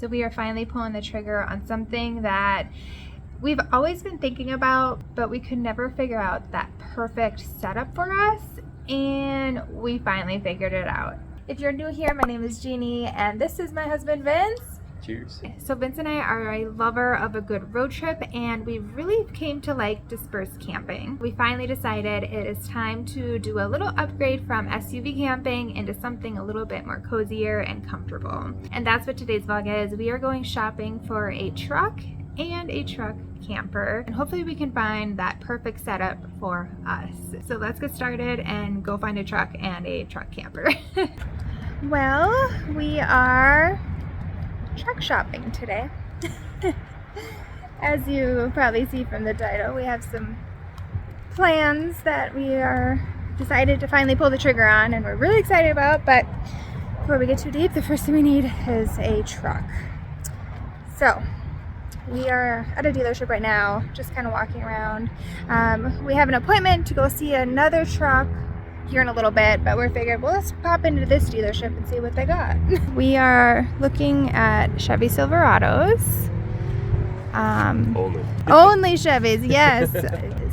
So we are finally pulling the trigger on something that we've always been thinking about, but we could never figure out that perfect setup for us, and we finally figured it out. If you're new here, my name is Jeannie, and this is my husband, Vince. Cheers. So Vince and I are a lover of a good road trip, and we really came to like dispersed camping. We finally decided it is time to do a little upgrade from SUV camping into something a little bit more cozier and comfortable. And that's what today's vlog is. We are going shopping for a truck and a truck camper, and hopefully we can find that perfect setup for us. So let's get started and go find a truck and a truck camper. Well, we are truck shopping today. As you probably see from the title, we have some plans that we are decided to finally pull the trigger on, and we're really excited about. But before we get too deep, the first thing we need is a truck. So we are at a dealership right now, just kind of walking around. We have an appointment to go see another truck here in a little bit, but we're figured, well, let's pop into this dealership and see what they got. We are looking at Chevy Silverados. Only Chevys, yes.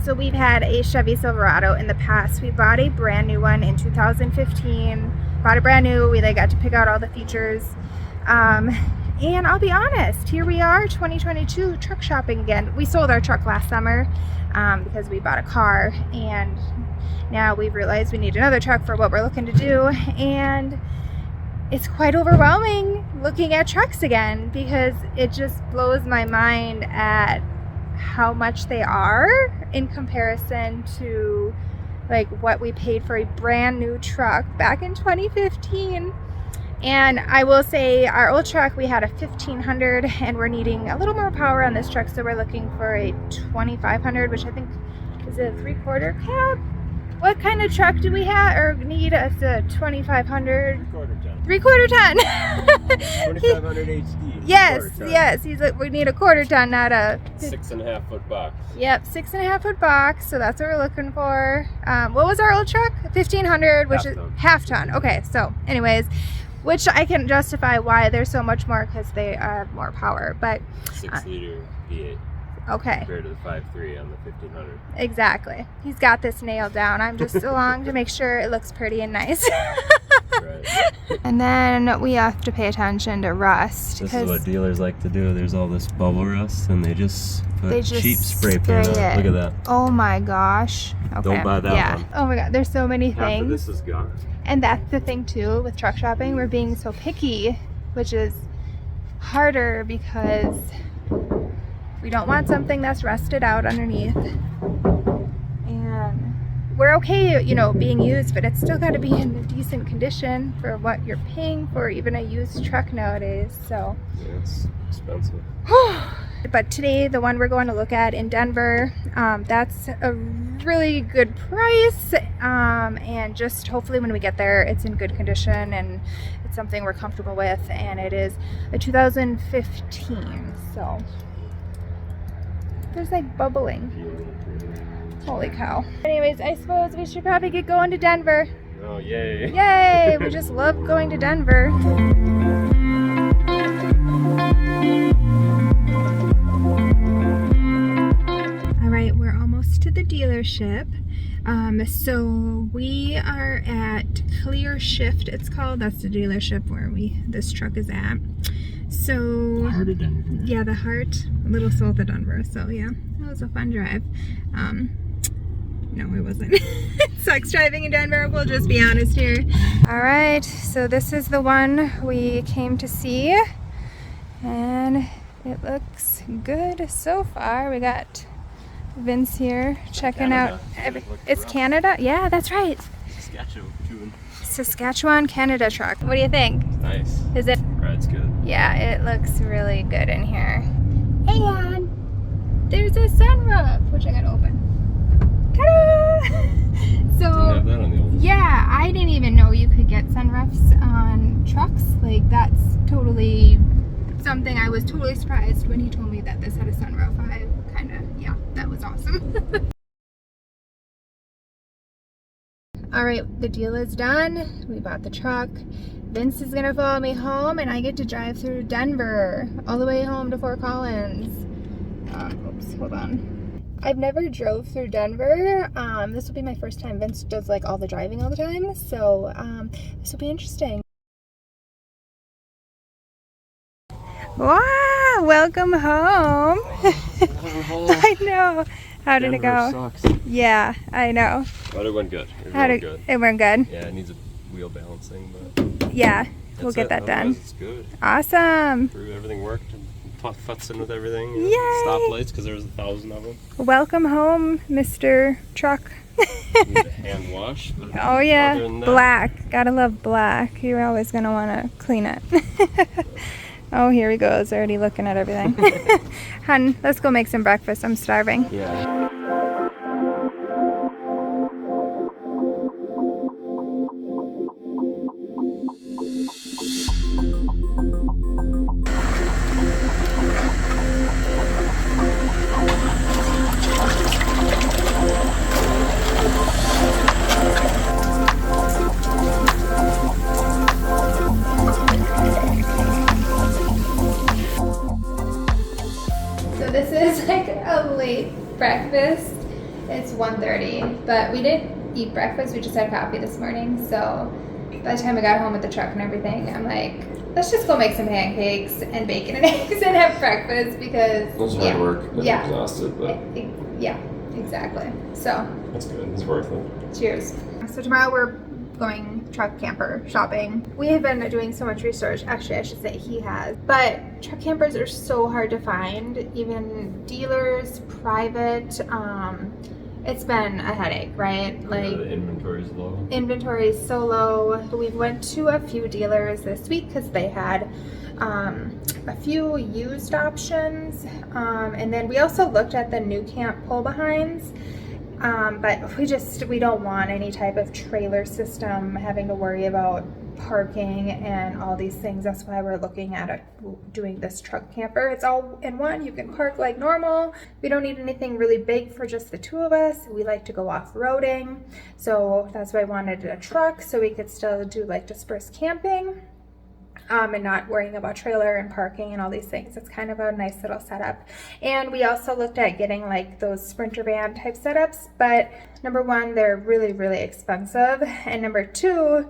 So we've had a Chevy Silverado in the past. We bought a brand new one in 2015. Bought it brand new. We got to pick out all the features. And I'll be honest, here we are, 2022, truck shopping again. We sold our truck last summer because we bought a car, and now we've realized we need another truck for what we're looking to do, and it's quite overwhelming looking at trucks again because it just blows my mind at how much they are in comparison to like what we paid for a brand new truck back in 2015. And I will say our old truck, we had a 1500, and we're needing a little more power on this truck, so we're looking for a 2500, which I think is a 3/4 cab. What kind of truck do we have or need as a 2500? 3/4 ton. 2500 HD. Yes. He's like, we need a 1/4 ton, not a 6.5 foot box. Yep, 6.5 foot box. So that's what we're looking for. What was our old truck? 1500, which is half ton. Okay, so anyways, which I can justify why they're so much more because they have more power. But 6-liter V8. Okay. Compared to the 5.3 on the 1500. Exactly. He's got this nailed down. I'm just along to make sure it looks pretty and nice. Right. And then we have to pay attention to rust. This is what dealers like to do. There's all this bubble rust, and they just put cheap spray paint on it. Look at that. Oh my gosh. Okay. Don't buy that one. Oh my god, there's so many Half things. of this is gone. And that's the thing too with truck shopping. We're being so picky, which is harder because we don't want something that's rusted out underneath. And we're okay, you know, being used, but it's still got to be in a decent condition for what you're paying for even a used truck nowadays. So yeah, it's expensive. But today, the one we're going to look at in Denver, that's a really good price, and just hopefully when we get there, it's in good condition and it's something we're comfortable with, and it is a 2015, so there's like bubbling. Holy cow. Anyways, I suppose we should probably get going to Denver. Oh, yay. Yay! We just love going to Denver. Alright, we're almost to the dealership. So we are at Clear Shift, it's called. That's the dealership where this truck is at. So The heart of Denver. Yeah, the heart, a little south of Denver. So yeah, that was a fun drive. No, it wasn't. It sucks driving in Denver, we'll just be honest here. Alright, so this is the one we came to see, and it looks good so far. We got Vince here checking out. It's Canada? Yeah, that's right. Saskatchewan, Canada truck. What do you think? Nice. Is it? Ride's good. Yeah, it looks really good in here. And there's a sunroof, which I gotta open. Ta-da! So, Didn't have that on the old. yeah, I didn't even know you could get sunroofs on trucks. Like, that's totally something I was totally surprised when he told me that this had a sunroof. I kind of, yeah, that was awesome. All right, the deal is done. We bought the truck. Vince is gonna follow me home, and I get to drive through Denver all the way home to Fort Collins. Oops, hold on. I've never drove through Denver. This will be my first time. Vince does like all the driving all the time, so this will be interesting. Wow, welcome home. I know. How did it go? Sucks. Yeah, I know. But it went good. Good. It went good? Yeah, it needs a wheel balancing, but yeah, we'll get that done. It's good. Awesome. Everything worked. Futzing with everything. Yay! Stoplights, because there was 1,000 of them. Welcome home, Mr. Truck. Need a hand wash. Oh yeah, black. Gotta love black. You're always gonna want to clean it. Oh, here he goes, already looking at everything. Hun, let's go make some breakfast. I'm starving. Yeah. This is like a late breakfast. It's 1:30, but we didn't eat breakfast. We just had coffee this morning. So by the time I got home with the truck and everything, I'm like, let's just go make some pancakes and bacon and eggs and have breakfast because it was hard work. I'm exhausted, but yeah, exactly. So that's good. It's worth it. Cheers. So tomorrow we're going truck camper shopping. We have been doing so much research. Actually, I should say he has. But truck campers are so hard to find. Even dealers, private. It's been a headache, right? Like the inventory's low. Inventory is so low. We went to a few dealers this week because they had a few used options. And then we also looked at the new camp pull behinds. But we don't want any type of trailer system having to worry about parking and all these things. That's why we're looking at doing this truck camper. It's all in one. You can park like normal. We don't need anything really big for just the two of us. We like to go off-roading. So that's why I wanted a truck so we could still do like dispersed camping. And not worrying about trailer and parking and all these things. It's kind of a nice little setup. And we also looked at getting like those Sprinter van type setups, but number one, they're really, really expensive. And number two,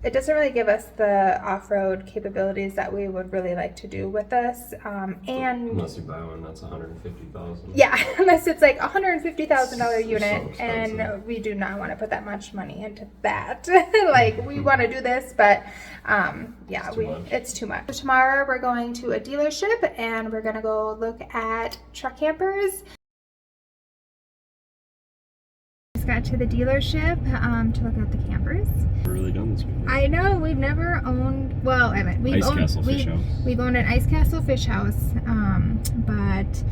it doesn't really give us the off-road capabilities that we would really like to do with this. And unless you buy one that's $150,000. Yeah, unless it's like $150,000 unit, and we do not want to put that much money into that. Like we want to do this, but yeah, it's too much. So tomorrow we're going to a dealership and we're gonna go look at truck campers. Got to the dealership to look at the campers. We're really done this week. I know, we've never owned, well, I mean, we've owned an Ice Castle Fish House, but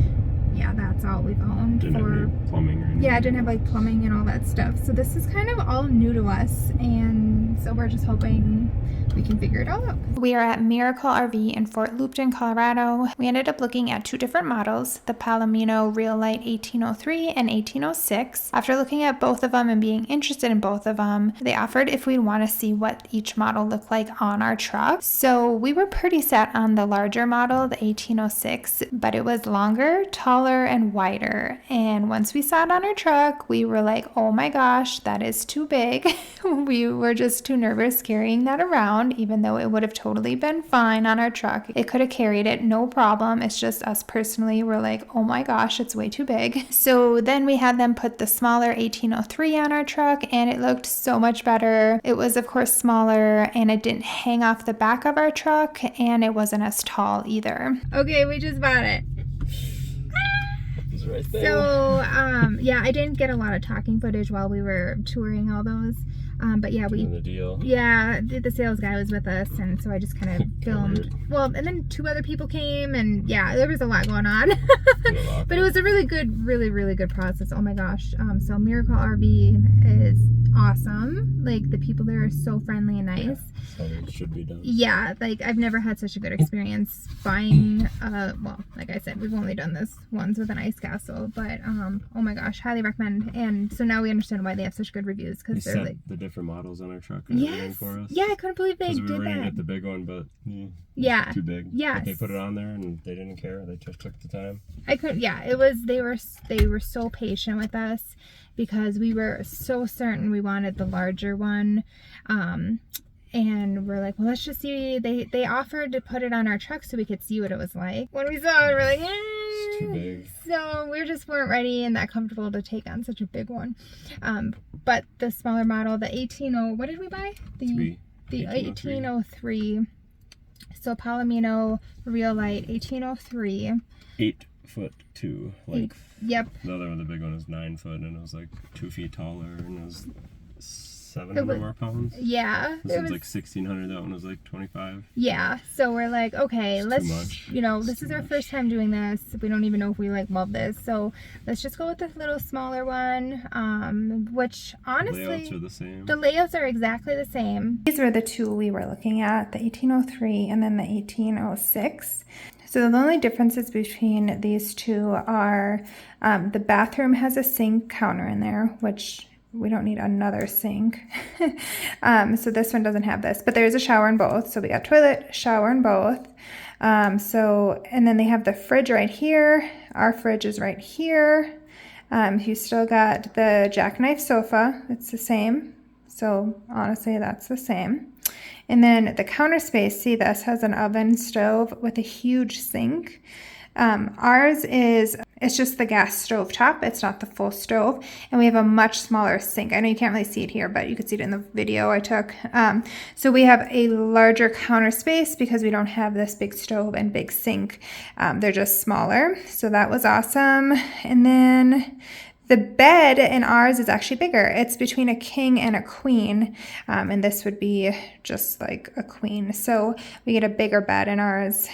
yeah, that's all we've owned. Didn't have any plumbing or anything. Yeah, it didn't have like plumbing and all that stuff. So this is kind of all new to us, and so we're just hoping we can figure it all out. We are at Miracle RV in Fort Lupton, Colorado. We ended up looking at two different models, the Palomino Real Light 1803 and 1806. After looking at both of them and being interested in both of them, they offered if we'd want to see what each model looked like on our truck. So we were pretty set on the larger model, the 1806, but it was longer, taller, and wider. And once we saw it on our truck, we were like, oh my gosh, that is too big. We were just too nervous carrying that around. Even though it would have totally been fine on our truck. It could have carried it, no problem. It's just us personally, we're like, oh my gosh, it's way too big. So then we had them put the smaller 1803 on our truck and it looked so much better. It was of course smaller and it didn't hang off the back of our truck and it wasn't as tall either. Okay, we just bought it. It's right there. So yeah, I didn't get a lot of talking footage while we were touring all those. But yeah, the sales guy was with us, and so I just kind of filmed. Well, and then two other people came, and yeah, there was a lot going on. But it was a really good process. Oh my gosh. So Miracle RV is awesome. Like, the people there are so friendly and nice. So it should be done. Yeah, like, I've never had such a good experience buying, well, like I said, we've only done this once with an ice castle, but, oh my gosh, highly recommend. And so now we understand why they have such good reviews, because they're like the different models on our truck and everything for us. Yeah, I couldn't believe they did we were that. gonna get the big one, but yeah, too big. Yeah, but they put it on there and they didn't care. They just took the time. It was, they were so patient with us, because we were so certain we wanted the larger one. And we're like, well, let's just see. They offered to put it on our truck so we could see what it was like. When we saw it, we're like, it's too big. So we just weren't ready and that comfortable to take on such a big one. But the smaller model, the 180, what did we buy? The 1803. So Palomino Real Light 1803. 8'2". Like, yep. The other one, the big one, was 9 foot, and it was like 2 feet taller, and it was 700 more pounds. Yeah. This one's like 1,600. That one was like 25. Yeah. So we're like, okay, let's, this is our first time doing this. We don't even know if we like love this. So let's just go with this little smaller one, which honestly, the layouts are the same. The layouts are exactly the same. These were the two we were looking at, the 1803 and then the 1806. So the only differences between these two are the bathroom has a sink counter in there, which we don't need another sink. So this one doesn't have this, but there is a shower in both. So we got toilet, shower in both. And then they have the fridge right here. Our fridge is right here. You still got the jackknife sofa. It's the same. So honestly, that's the same. And then the counter space, see, this has an oven stove with a huge sink. Ours it's just the gas stove top. It's not the full stove. And we have a much smaller sink. I know you can't really see it here, but you can see it in the video I took. So we have a larger counter space because we don't have this big stove and big sink. They're just smaller. So that was awesome. And then the bed in ours is actually bigger. It's between a king and a queen, and this would be just like a queen. So we get a bigger bed in ours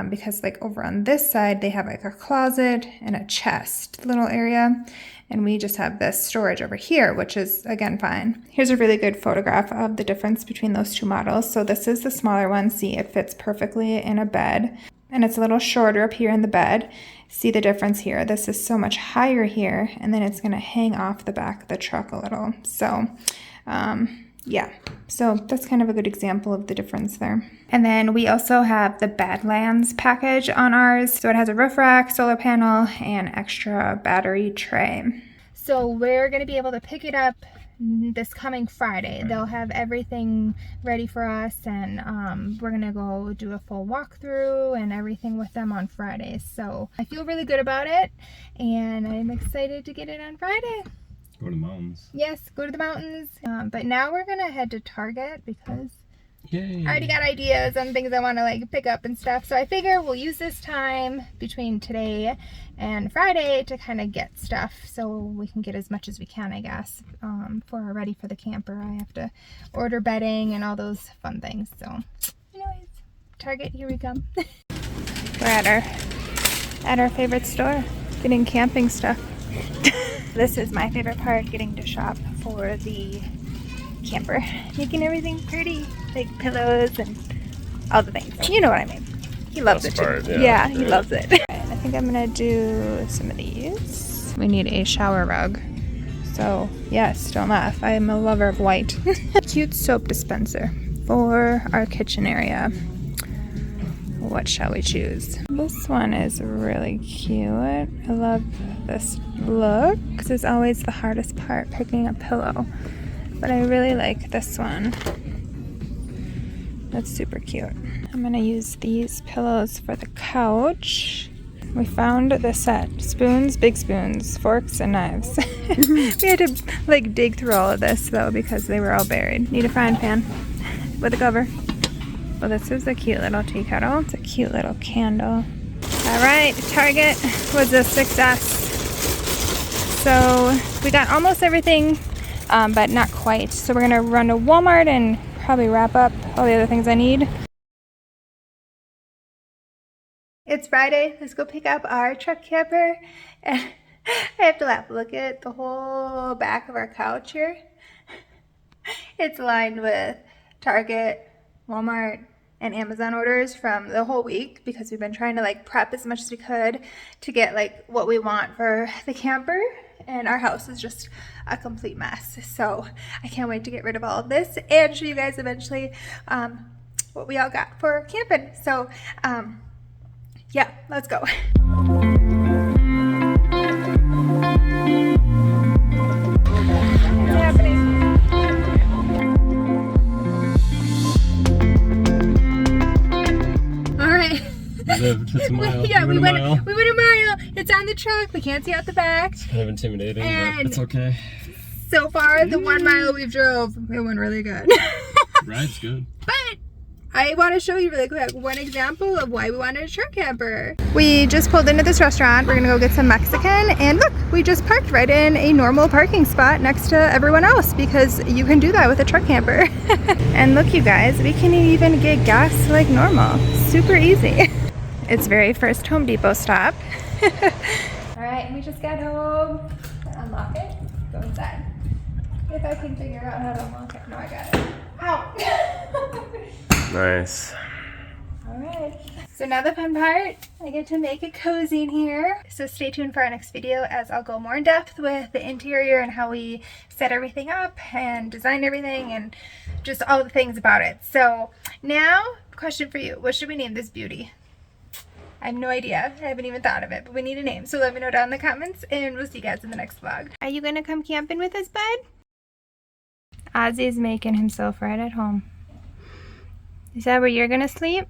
because like over on this side, they have like a closet and a chest little area, and we just have this storage over here, which is again fine. Here's a really good photograph of the difference between those two models. So this is the smaller one. See, it fits perfectly in a bed, and it's a little shorter up here in the bed. See the difference here? This is so much higher here, and then it's gonna hang off the back of the truck a little. So, yeah. So that's kind of a good example of the difference there. And then we also have the Badlands package on ours. So it has a roof rack, solar panel, and extra battery tray. So we're gonna be able to pick it up this coming Friday. They'll have everything ready for us, and we're gonna go do a full walkthrough and everything with them on Friday. So I feel really good about it, and I'm excited to get it on Friday. Go to the mountains. Yes, go to the mountains. But now we're gonna head to Target because yay, I already got ideas on things I want to like pick up and stuff. So I figure we'll use this time between today and Friday to kind of get stuff so we can get as much as we can, I guess, for ready for the camper. I have to order bedding and all those fun things. So anyways, Target, here we come. We're at our favorite store, getting camping stuff. This is my favorite part, getting to shop for the camper, making everything pretty, like pillows and all the things. You know what I mean. He loves it too. Yeah, he loves it. I think I'm gonna do some of these. We need a shower rug. So yes, still enough. I am a lover of white. Cute soap dispenser for our kitchen area. What shall we choose? This one is really cute. I love this look. This is always the hardest part, picking a pillow. But I really like this one. That's super cute. I'm gonna use these pillows for the couch. We found the set. Spoons, big spoons, forks, and knives. We had to like dig through all of this though because they were all buried. Need a frying pan with a cover. Well, this is a cute little tea kettle. It's a cute little candle. All right, Target was a success. So we got almost everything, but not quite. So we're gonna run to Walmart and probably wrap up all the other things I need. It's Friday. Let's go pick up our truck camper. And I have to laugh. Look at the whole back of our couch here. It's lined with Target, Walmart, and Amazon orders from the whole week because we've been trying to like prep as much as we could to get like what we want for the camper, and our house is just a complete mess. So I can't wait to get rid of all of this and show you guys eventually what we all got for camping. So yeah, let's go. What's happening? Yeah, we went a mile. It's on the truck. We can't see out the back. It's kind of intimidating, but it's okay. So far, the 1 mile we drove, it went really good. Ride's good. But I want to show you really quick one example of why we wanted a truck camper. We just pulled into this restaurant. We're gonna go get some Mexican, and look, we just parked right in a normal parking spot next to everyone else because you can do that with a truck camper. And look, you guys, we can even get gas like normal. Super easy. It's very first Home Depot stop. All right, we just got home. Unlock it, go inside. If I can figure out how to unlock it. No, I got it. Ow! Nice. All right, so now the fun part, I get to make a cozy in here. So stay tuned for our next video as I'll go more in depth with the interior and how we set everything up and design everything and just all the things about it. So now, question for you, what should we name this beauty? I have no idea. I haven't even thought of it, but we need a name. So let me know down in the comments, and we'll see you guys in the next vlog. Are you gonna come camping with us, bud? Ozzy's making himself right at home. Is that where you're gonna sleep?